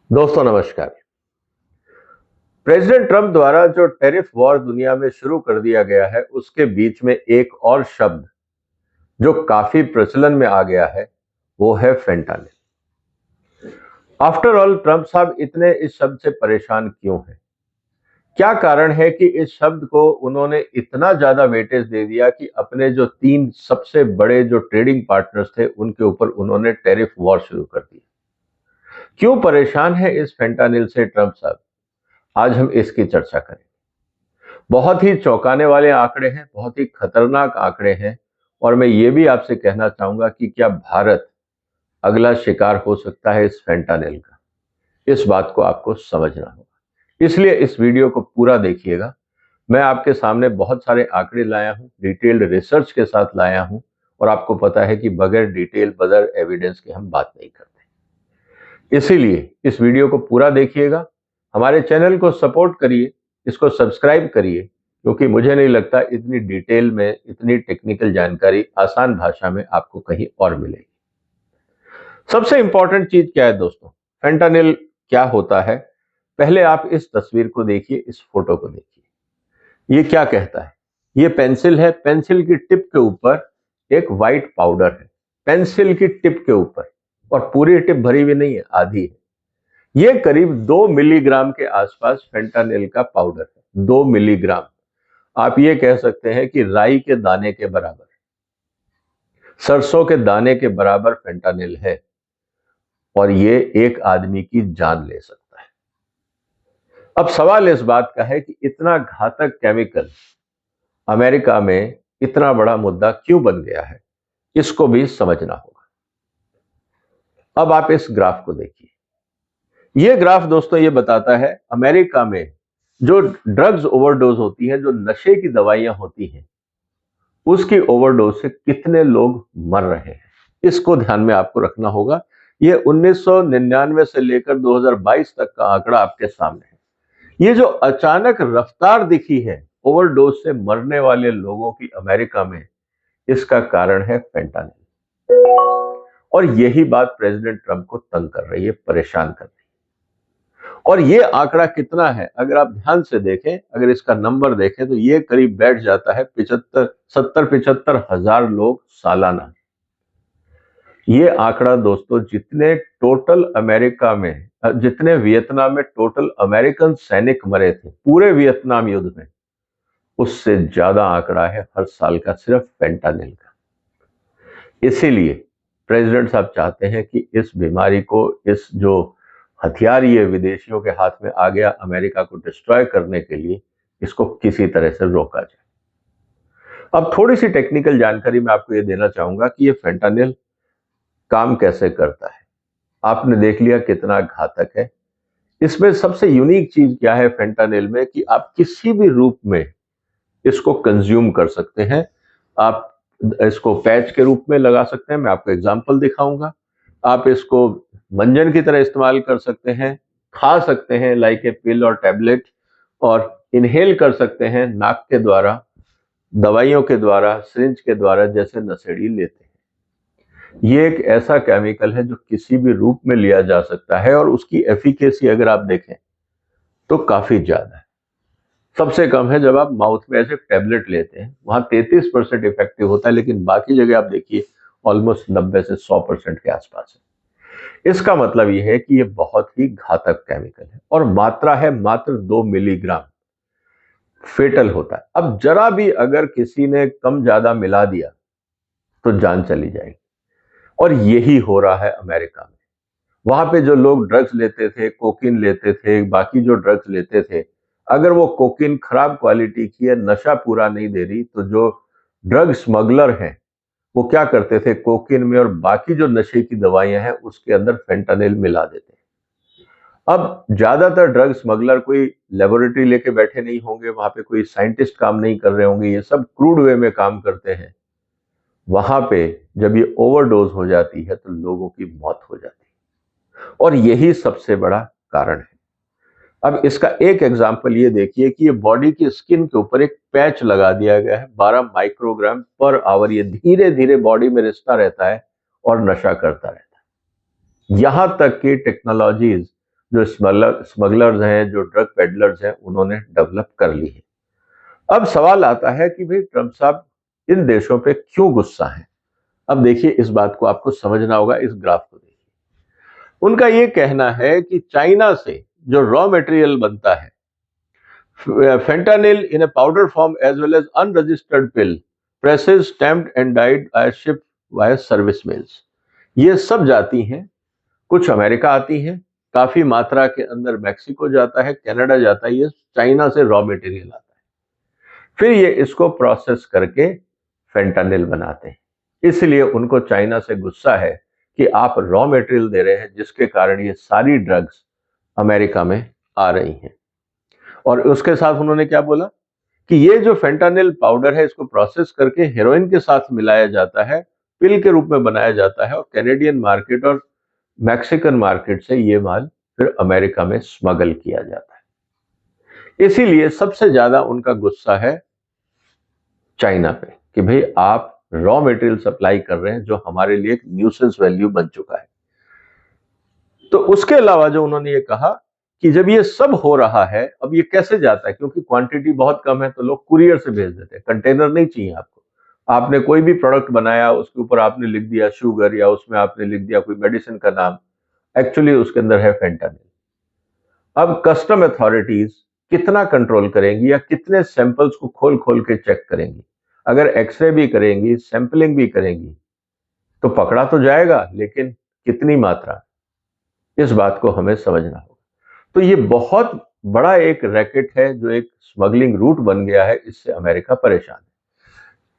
दोस्तों नमस्कार। President Trump द्वारा जो टैरिफ वॉर दुनिया में शुरू कर दिया गया है, उसके बीच में एक और शब्द जो काफी प्रचलन में आ गया है, वो है फेंटानिल। आफ्टर ऑल ट्रंप साहब इतने इस शब्द से परेशान क्यों हैं? क्या कारण है कि इस शब्द को उन्होंने इतना ज्यादा वेटेज दे दिया कि अपने जो 3 सबसे बड़े जो ट्रेडिंग पार्टनर्स थे, उनके ऊपर उन्होंने टैरिफ वॉर शुरू कर दी? क्यों परेशान है इस फेंटानिल से ट्रंप साहब? आज हम इसकी चर्चा करें। बहुत ही चौंकाने वाले आंकड़े हैं, बहुत ही खतरनाक आंकड़े हैं, और मैं ये भी आपसे कहना चाहूंगा कि क्या भारत अगला शिकार हो सकता है इस फेंटानिल का? इस बात को आपको समझना होगा, इसलिए इस वीडियो को पूरा देखिएगा। मैं आपके सामने बहुत सारे आंकड़े लाया हूं, डिटेल्ड रिसर्च के साथ लाया हूं, और आपको पता है कि बगैर डिटेल बगैर एविडेंस के हम बात नहीं करते। इसीलिए इस वीडियो को पूरा देखिएगा, हमारे चैनल को सपोर्ट करिए, इसको सब्सक्राइब करिए, क्योंकि मुझे नहीं लगता इतनी डिटेल में इतनी टेक्निकल जानकारी आसान भाषा में आपको कहीं और मिलेगी। सबसे इंपॉर्टेंट चीज क्या है दोस्तों? फेंटानिल क्या होता है? पहले आप इस तस्वीर को देखिए, इस फोटो को देखिए। ये क्या कहता है? ये पेंसिल है, पेंसिल की टिप के ऊपर एक व्हाइट पाउडर है, पेंसिल की टिप के ऊपर, और पूरी टिप भरी हुई नहीं है, आधी है। ये करीब 2 मिलीग्राम के आसपास फेंटानिल का पाउडर है। 2 मिलीग्राम, आप ये कह सकते हैं कि राई के दाने के बराबर, सरसों के दाने के बराबर फेंटानिल है, और ये एक आदमी की जान ले सकता है। अब सवाल इस बात का है कि इतना घातक केमिकल अमेरिका में इतना बड़ा मुद्दा क्यों बन गया है? इसको भी समझना होगा। अब आप इस ग्राफ को देखिए। ये ग्राफ दोस्तों ये बताता है अमेरिका में जो ड्रग्स ओवरडोज होती है, जो नशे की दवाइयां होती हैं, उसकी ओवरडोज से कितने लोग मर रहे हैं, इसको ध्यान में आपको रखना होगा। ये 1999 से लेकर 2022 तक का आंकड़ा आपके सामने है। ये जो अचानक रफ्तार दिखी है ओवरडोज से मरने वाले लोगों की अमेरिका में, इसका कारण है फेंटानिल। और यही बात प्रेसिडेंट ट्रंप को तंग कर रही है, परेशान कर रही है। और ये आंकड़ा कितना है अगर आप ध्यान से देखें, अगर इसका नंबर देखें, तो ये करीब बैठ जाता है 75 हजार लोग सालाना। ये आंकड़ा दोस्तों जितने टोटल अमेरिका में, जितने वियतनाम में टोटल अमेरिकन सैनिक मरे थे पूरे वियतनाम युद्ध में, उससे ज्यादा आंकड़ा है हर साल का सिर्फ फेंटानिल का। इसीलिए प्रेसिडेंट साहब चाहते हैं कि इस बीमारी को, इस जो हथियार ये विदेशियों के हाथ में आ गया अमेरिका को डिस्ट्रॉय करने के लिए, इसको किसी तरह से रोका जाए। अब थोड़ी सी टेक्निकल जानकारी मैं आपको ये देना चाहूंगा कि ये फेंटानिल काम कैसे करता है। आपने देख लिया कितना घातक है। इसमें सबसे यूनिक चीज क्या है फेंटानिल में, कि आप किसी भी रूप में इसको कंज्यूम कर सकते हैं। आप इसको पैच के रूप में लगा सकते हैं, मैं आपको एग्जांपल दिखाऊंगा। आप इसको मंजन की तरह इस्तेमाल कर सकते हैं, खा सकते हैं लाइक ए पिल और टैबलेट, और इनहेल कर सकते हैं नाक के द्वारा, दवाइयों के द्वारा, सिरिंज के द्वारा, जैसे नशेड़ी लेते हैं। ये एक ऐसा केमिकल है जो किसी भी रूप में लिया जा सकता है, और उसकी एफिकेसी अगर आप देखें तो काफी ज्यादा है। सबसे कम है जब आप माउथ में ऐसे टैबलेट लेते हैं, वहां 33% इफेक्टिव होता है, लेकिन बाकी जगह आप देखिए ऑलमोस्ट 90 से 100% के आसपास है। इसका मतलब यह है कि यह बहुत ही घातक केमिकल है, और मात्रा है मात्र 2 मिलीग्राम, फेटल होता है। अब जरा भी अगर किसी ने कम ज्यादा मिला दिया तो जान चली जाएगी, और यही हो रहा है अमेरिका में। वहां पे जो लोग ड्रग्स लेते थे, कोकीन लेते थे, बाकी जो ड्रग्स लेते थे, अगर वो कोकीन खराब क्वालिटी की है, नशा पूरा नहीं दे रही, तो जो ड्रग स्मगलर हैं वो क्या करते थे, कोकीन में और बाकी जो नशे की दवाइयां हैं उसके अंदर फेंटानिल मिला देते हैं। अब ज्यादातर ड्रग स्मगलर कोई लेबोरेटरी लेके बैठे नहीं होंगे, वहां पे कोई साइंटिस्ट काम नहीं कर रहे होंगे, ये सब क्रूड वे में काम करते हैं। वहां पे जब ये ओवरडोज हो जाती है तो लोगों की मौत हो जाती है, और यही सबसे बड़ा कारण है। अब इसका एक एग्जांपल ये देखिए कि ये बॉडी की स्किन के ऊपर एक पैच लगा दिया गया है, 12 माइक्रोग्राम पर आवर। ये धीरे धीरे बॉडी में रिश्ता रहता है और नशा करता रहता है। यहां तक कि टेक्नोलॉजीज जो स्मगलर्स हैं, जो ड्रग पेडलर्स हैं, उन्होंने डेवलप कर ली है। अब सवाल आता है कि भाई ट्रंप साहब इन देशों पे क्यों गुस्सा हैं। अब देखिए, इस बात को आपको समझना होगा, इस ग्राफ को देखिए। उनका ये कहना है कि चाइना से जो रॉ मटेरियल बनता है, fentanyl in a powder form as well as unregistered pill, presses, stamped and dyed are shipped via service mails. ये सब जाती हैं, कुछ अमेरिका आती हैं, काफी मात्रा के अंदर मैक्सिको जाता है, कनाडा जाता है, ये चाइना से रॉ मटेरियल आता है। फिर ये इसको प्रोसेस करके फेंटानिल बनाते हैं। इसलिए उनको चाइना से गुस्सा है कि आप रॉ मटेरियल दे रहे हैं, जिसके कारण ये सारी ड्रग्स अमेरिका में आ रही हैं। और उसके साथ उन्होंने क्या बोला कि ये जो फेंटानिल पाउडर है, इसको प्रोसेस करके हेरोइन के साथ मिलाया जाता है, पिल के रूप में बनाया जाता है, और कैनेडियन मार्केट और मैक्सिकन मार्केट से ये माल फिर अमेरिका में स्मगल किया जाता है। इसीलिए सबसे ज्यादा उनका गुस्सा है चाइना पे कि भाई आप रॉ मटेरियल सप्लाई कर रहे हैं, जो हमारे लिए एक न्यूसेंस वैल्यू बन चुका है। तो उसके अलावा जो उन्होंने ये कहा कि जब ये सब हो रहा है, अब ये कैसे जाता है, क्योंकि क्वांटिटी बहुत कम है तो लोग कुरियर से भेज देते हैं, कंटेनर नहीं चाहिए आपको। आपने कोई भी प्रोडक्ट बनाया, उसके ऊपर आपने लिख दिया शुगर, या उसमें आपने लिख दिया कोई मेडिसिन का नाम, एक्चुअली उसके अंदर है फेंटानिल। अब कस्टम अथॉरिटीज कितना कंट्रोल करेंगी, या कितने सैंपल्स को खोल खोल के चेक करेंगी। अगर एक्सरे भी करेंगी, सैंपलिंग भी करेंगी, तो पकड़ा तो जाएगा, लेकिन कितनी मात्रा, इस बात को हमें समझना होगा। तो ये बहुत बड़ा एक रैकेट है, जो एक स्मगलिंग रूट बन गया है, इससे अमेरिका परेशान है।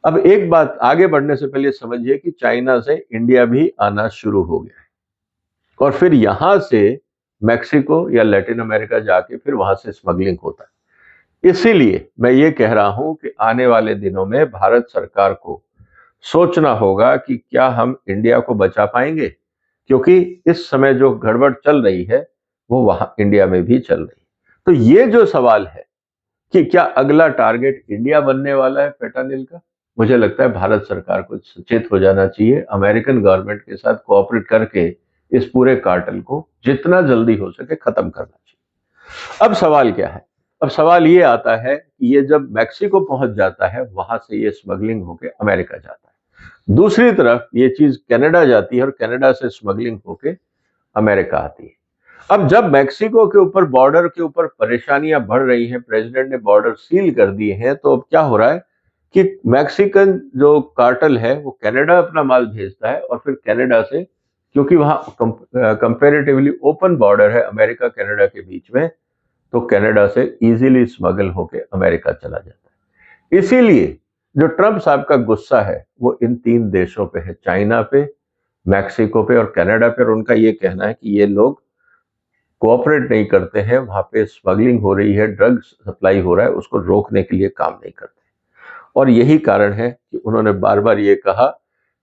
अब एक बात आगे बढ़ने से पहले समझिए कि चाइना से इंडिया भी आना शुरू हो गया है, और फिर यहां से मैक्सिको या लैटिन अमेरिका जाके फिर वहां से स्मगलिंग होता है। इसीलिए मैं ये कह रहा हूं कि आने वाले दिनों में भारत सरकार को सोचना होगा कि क्या हम इंडिया को बचा पाएंगे, क्योंकि इस समय जो गड़बड़ चल रही है वो वहां इंडिया में भी चल रही है। तो ये जो सवाल है कि क्या अगला टारगेट इंडिया बनने वाला है फेंटानिल का, मुझे लगता है भारत सरकार को सचेत हो जाना चाहिए, अमेरिकन गवर्नमेंट के साथ कोऑपरेट करके इस पूरे कार्टेल को जितना जल्दी हो सके खत्म करना चाहिए। अब सवाल क्या है? अब सवाल ये आता है कि ये जब मैक्सिको पहुंच जाता है, वहां से ये स्मगलिंग होके अमेरिका जाता है, दूसरी तरफ ये चीज कनाडा जाती है, और कनाडा से स्मगलिंग होके अमेरिका आती है। अब जब मैक्सिको के ऊपर, बॉर्डर के ऊपर परेशानियां बढ़ रही हैं, प्रेसिडेंट ने बॉर्डर सील कर दिए हैं, तो अब क्या हो रहा है कि मैक्सिकन जो कार्टेल है वो कनाडा अपना माल भेजता है, और फिर कनाडा से, क्योंकि वहां कंपैरेटिवली ओपन बॉर्डर है अमेरिका कनाडा के बीच में, तो कनाडा से इजीली स्मगल होके अमेरिका चला जाता है। इसीलिए जो ट्रंप साहब का गुस्सा है वो इन तीन देशों पे है, चाइना पे, मैक्सिको पे और कनाडा पे। और उनका ये कहना है कि ये लोग कोऑपरेट नहीं करते हैं, वहां पे स्मगलिंग हो रही है, ड्रग्स सप्लाई हो रहा है, उसको रोकने के लिए काम नहीं करते। और यही कारण है कि उन्होंने बार बार ये कहा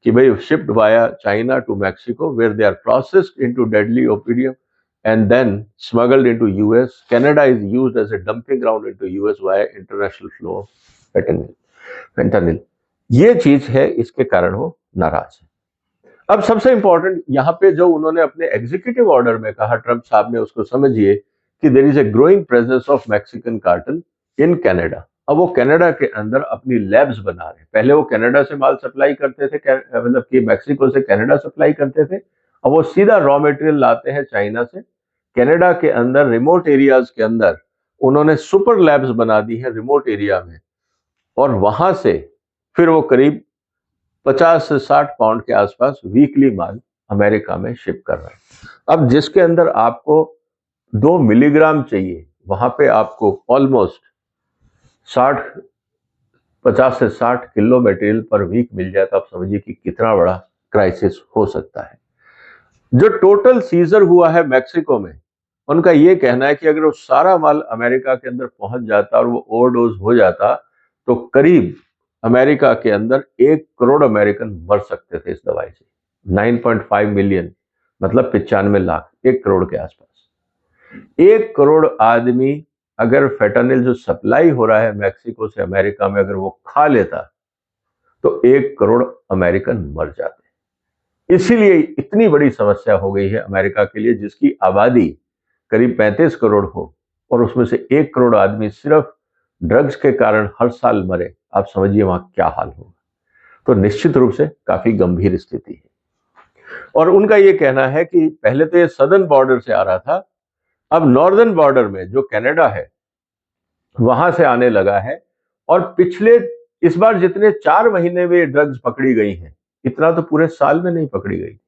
कि भाई shipped via China to Mexico, where they are processed into deadly opium and then smuggled into US. Canada is used as a dumping ground into US via international flow of fentanyl. ये चीज है, इसके कारण वो नाराज है। अब सबसे इंपॉर्टेंट यहां पे जो उन्होंने अपने एग्जीक्यूटिव ऑर्डर में कहा ट्रंप साहब ने, उसको समझिए कि there is a growing presence of Mexican cartel in Canada. अब वो कनाडा के अंदर अपनी लैब्स बना रहे हैं। पहले वो कनाडा से माल सप्लाई करते थे, मतलब कि मैक्सिको से कनाडा सप्लाई करते थे। अब वो सीधा रॉ मटेरियल लाते हैं चाइना से। कनाडा के अंदर रिमोट एरियाज के अंदर उन्होंने सुपर लैब्स बना दी है रिमोट एरिया में, और वहां से फिर वो करीब 50 से 60 पाउंड के आसपास वीकली माल अमेरिका में शिप कर रहा है। अब जिसके अंदर आपको 2 मिलीग्राम चाहिए, वहां पे आपको ऑलमोस्ट 50 से 60 किलो मटेरियल पर वीक मिल जाए, तो आप समझिए कि कितना बड़ा क्राइसिस हो सकता है। जो टोटल सीजर हुआ है मैक्सिको में, उनका यह कहना है कि अगर वो सारा माल अमेरिका के अंदर पहुंच जाता और वो ओवरडोज हो जाता, तो करीब अमेरिका के अंदर 1 करोड़ अमेरिकन मर सकते थे इस दवाई से। 9.5 मिलियन मतलब 95 लाख, 1 करोड़ के आसपास। 1 करोड़ आदमी अगर फेंटानिल जो सप्लाई हो रहा है मैक्सिको से अमेरिका में, अगर वो खा लेता, तो 1 करोड़ अमेरिकन मर जाते। इसीलिए इतनी बड़ी समस्या हो गई है अमेरिका के लिए, जिसकी आबादी करीब 35 करोड़ हो और उसमें से 1 करोड़ आदमी सिर्फ ड्रग्स के कारण हर साल मरे, आप समझिए वहां क्या हाल होगा। तो निश्चित रूप से काफी गंभीर स्थिति है। और उनका ये कहना है कि पहले तो ये सदर्न बॉर्डर से आ रहा था, अब नॉर्दर्न बॉर्डर में जो कनाडा है वहां से आने लगा है। और पिछले इस बार जितने 4 महीने में ड्रग्स पकड़ी गई हैं, इतना तो पूरे साल में नहीं पकड़ी गई।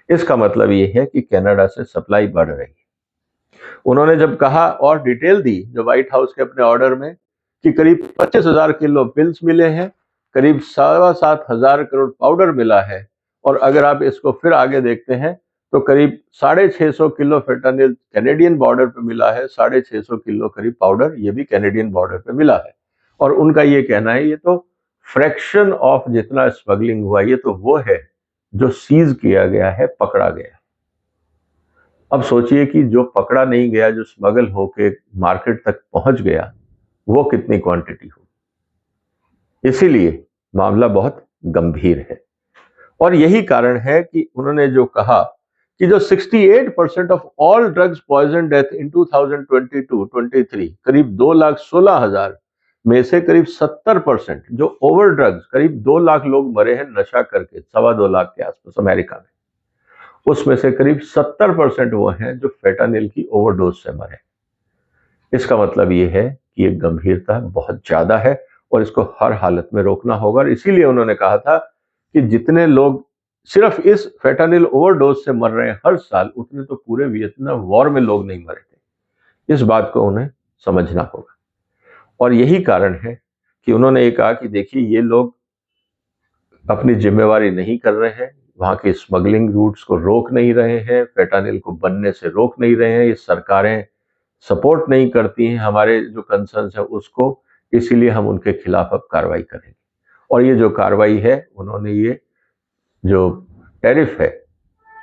इसका मतलब ये है कि कनाडा से सप्लाई बढ़ रही है। उन्होंने जब कहा और डिटेल दी जो व्हाइट हाउस के अपने ऑर्डर में कि करीब 25,000 किलो पिल्स मिले हैं, करीब 7,500 करोड़ पाउडर मिला है, और अगर आप इसको फिर आगे देखते हैं तो करीब 650 किलो फेंटानिल कैनेडियन बॉर्डर पे मिला है, 650 किलो करीब पाउडर ये भी कैनेडियन बॉर्डर पे मिला है। और उनका ये कहना है ये तो फ्रैक्शन ऑफ जितना स्मगलिंग हुआ, ये तो वो है जो सीज किया गया है, पकड़ा गया। अब सोचिए कि जो पकड़ा नहीं गया, जो स्मगल होके मार्केट तक पहुंच गया, वो कितनी क्वांटिटी हो। इसीलिए मामला बहुत गंभीर है। और यही कारण है कि उन्होंने जो कहा कि जो 68% of all drugs poison death in 2022-23 करीब 2,16,000 में से करीब 70% जो ओवर ड्रग्स, करीब 2 लाख लोग मरे हैं नशा करके, 2.25 लाख के आसपास अमेरिका में, उसमें से करीब 70% वो हैं जो फेंटानिल की ओवरडोज से मरे। इसका मतलब ये है कि ये गंभीरता बहुत ज्यादा है और इसको हर हालत में रोकना होगा। और इसीलिए उन्होंने कहा था कि जितने लोग सिर्फ इस फेंटानिल ओवरडोज से मर रहे हैं हर साल, उतने तो पूरे वियतनाम वॉर में लोग नहीं मरे थे। इस बात को उन्हें समझना होगा। और यही कारण है कि उन्होंने ये कहा कि देखिए ये लोग अपनी जिम्मेवारी नहीं कर रहे हैं, वहां के स्मगलिंग रूट्स को रोक नहीं रहे हैं, फेंटानिल को बनने से रोक नहीं रहे हैं, ये सरकारें सपोर्ट नहीं करती हैं हमारे जो कंसर्न्स है उसको, इसीलिए हम उनके खिलाफ अब कार्रवाई करेंगे। और ये जो कार्रवाई है उन्होंने ये जो टैरिफ है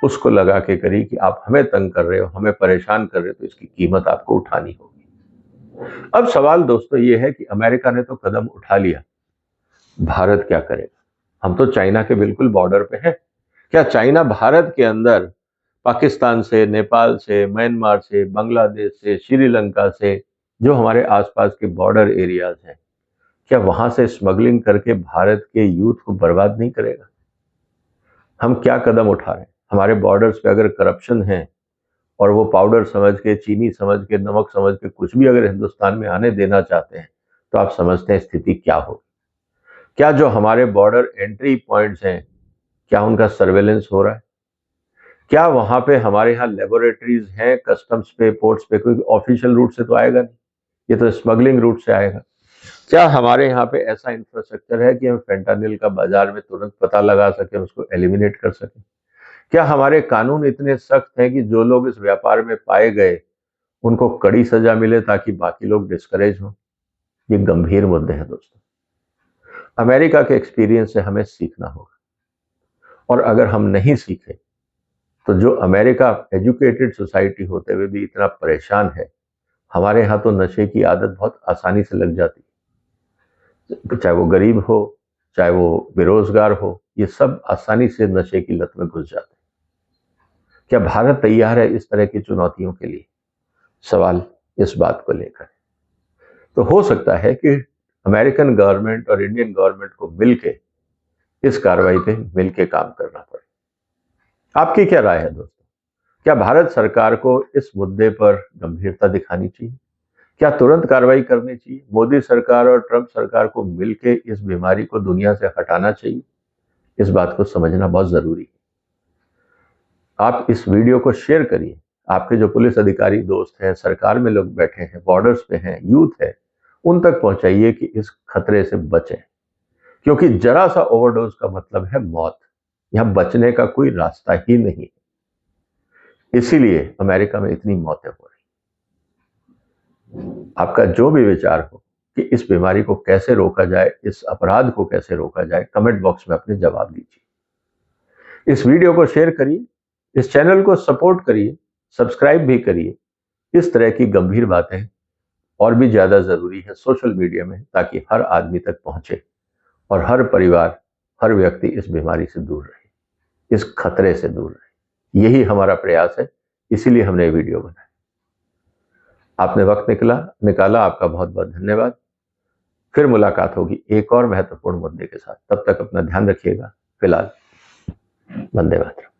उसको लगा के करी कि आप हमें तंग कर रहे हो, हमें परेशान कर रहे हो, तो इसकी कीमत आपको उठानी होगी। अब सवाल दोस्तों ये है कि अमेरिका ने तो कदम उठा लिया, भारत क्या करेगा? हम तो चाइना के बिल्कुल बॉर्डर पे हैं। क्या चाइना भारत के अंदर पाकिस्तान से, नेपाल से, म्यांमार से, बांग्लादेश से, श्रीलंका से, जो हमारे आसपास के बॉर्डर एरियाज हैं, क्या वहां से स्मगलिंग करके भारत के यूथ को बर्बाद नहीं करेगा? हम क्या कदम उठा रहे हैं? हमारे बॉर्डर्स पे अगर करप्शन है और वो पाउडर समझ के, चीनी समझ के, नमक समझ के कुछ भी अगर हिंदुस्तान में आने देना चाहते हैं, तो आप समझते हैं स्थिति क्या होगी? क्या जो हमारे बॉर्डर एंट्री पॉइंट्स हैं, क्या उनका सर्वेलेंस हो रहा है? क्या वहां पे हमारे यहाँ लेबोरेटरीज हैं, कस्टम्स पे, पोर्ट्स पे? कोई ऑफिशियल रूट से तो आएगा नहीं, ये तो स्मगलिंग रूट से आएगा। क्या हमारे यहाँ पे ऐसा इंफ्रास्ट्रक्चर है कि हम फेंटानिल का बाजार में तुरंत पता लगा सकें, उसको एलिमिनेट कर सकें? क्या हमारे कानून इतने सख्त हैं कि जो लोग इस व्यापार में पाए गए उनको कड़ी सजा मिले ताकि बाकी लोग डिस्करेज हों? ये गंभीर मुद्दे हैं दोस्तों। अमेरिका के एक्सपीरियंस से हमें सीखना होगा, और अगर हम नहीं सीखे तो जो अमेरिका एजुकेटेड सोसाइटी होते हुए भी इतना परेशान है, हमारे यहाँ तो नशे की आदत बहुत आसानी से लग जाती है। चाहे वो गरीब हो, चाहे वो बेरोजगार हो, ये सब आसानी से नशे की लत में घुस जाते हैं। क्या भारत तैयार है इस तरह की चुनौतियों के लिए? सवाल इस बात को लेकर है। तो हो सकता है कि अमेरिकन गवर्नमेंट और इंडियन गवर्नमेंट को मिलके इस कार्रवाई पे मिलके काम करना पड़े। आपकी क्या राय है दोस्तों? क्या भारत सरकार को इस मुद्दे पर गंभीरता दिखानी चाहिए? क्या तुरंत कार्रवाई करनी चाहिए? मोदी सरकार और ट्रंप सरकार को मिलके इस बीमारी को दुनिया से हटाना चाहिए? इस बात को समझना बहुत जरूरी है। आप इस वीडियो को शेयर करिए। आपके जो पुलिस अधिकारी दोस्त हैं, सरकार में लोग बैठे हैं, बॉर्डर्स पे हैं, यूथ है, उन तक पहुंचाइए कि इस खतरे से बचें, क्योंकि जरा सा ओवरडोज का मतलब है मौत। यहां बचने का कोई रास्ता ही नहीं। इसीलिए अमेरिका में इतनी मौतें हो रही। आपका जो भी विचार हो कि इस बीमारी को कैसे रोका जाए, इस अपराध को कैसे रोका जाए, कमेंट बॉक्स में अपने जवाब दीजिए। इस वीडियो को शेयर करिए, इस चैनल को सपोर्ट करिए, सब्सक्राइब भी करिए। इस तरह की गंभीर बातें और भी ज्यादा जरूरी है सोशल मीडिया में, ताकि हर आदमी तक पहुंचे और हर परिवार, हर व्यक्ति इस बीमारी से दूर रहे, इस खतरे से दूर रहे। यही हमारा प्रयास है, इसीलिए हमने वीडियो बनाया। आपने वक्त निकाला, आपका बहुत बहुत धन्यवाद। फिर मुलाकात होगी एक और महत्वपूर्ण मुद्दे के साथ। तब तक अपना ध्यान रखिएगा। फिलहाल वंदे मातरम।